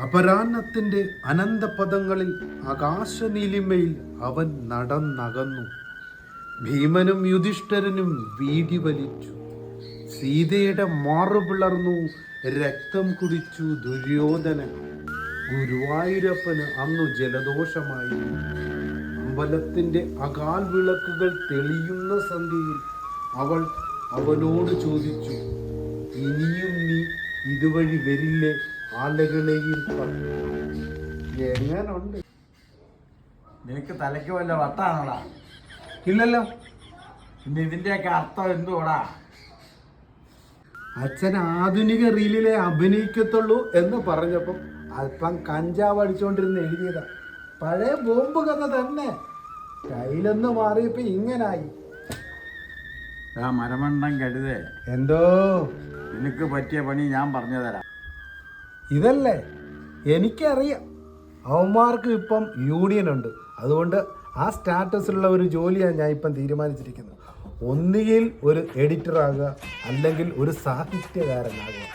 അപരാഹ്നത്തിന്റെ അനന്തപദങ്ങളിൽ ആകാശനീലിമയിൽ അവൻ നടന്നകന്നു. ഭീമനും യുധിഷ്ഠിരനും വീതി വലിച്ചു. സീതയുടെ മാറു പിളർന്നു, രക്തം കുടിച്ചു ദുര്യോധനൻ. ഗുരുവായൂരപ്പന് അന്നു ജലദോഷമായി. അമ്പലത്തിന്റെ അകാൽ വിളക്കുകൾ തെളിയുന്ന സന്ധ്യയിൽ അവൾ അവനോട് ചോദിച്ചു, ഇനിയും നീ ഇതുവഴി വരില്ലേ? ആലകളെയും എങ്ങനുണ്ട്? നിനക്ക് തലയ്ക്ക് വല്ല വട്ടാണോടാ? ഇല്ലല്ലോ. പിന്നെ ഇതിന്റെയൊക്കെ അർത്ഥം എന്തുവാടാ? അച്ഛൻ ആധുനിക റീലിലെ അഭിനയിക്കത്തുള്ളൂ എന്ന് പറഞ്ഞപ്പം അല്പം കഞ്ചാവ് അടിച്ചുകൊണ്ടിരുന്ന് എഴുതിയതാ. പഴയ ബോംബ് കഥ തന്നെ. കയ്യിലൊന്ന് മാറിയപ്പോ ഇങ്ങനായി. മരമണ്ടം കരുതേ, എന്തോ നിനക്ക് പറ്റിയ പണി ഞാൻ പറഞ്ഞു തരാം. ഇതല്ലേ എനിക്കറിയാം. അവന്മാർക്ക് ഇപ്പം യൂണിയൻ ഉണ്ട്. അതുകൊണ്ട് ആ സ്റ്റാറ്റസിലുള്ള ഒരു ജോലിയാണ് ഞാൻ ഇപ്പം തീരുമാനിച്ചിരിക്കുന്നത്. ഒന്നുകിൽ ഒരു എഡിറ്റർ ആകുക, അല്ലെങ്കിൽ ഒരു സാഹിത്യകാരനാകുക.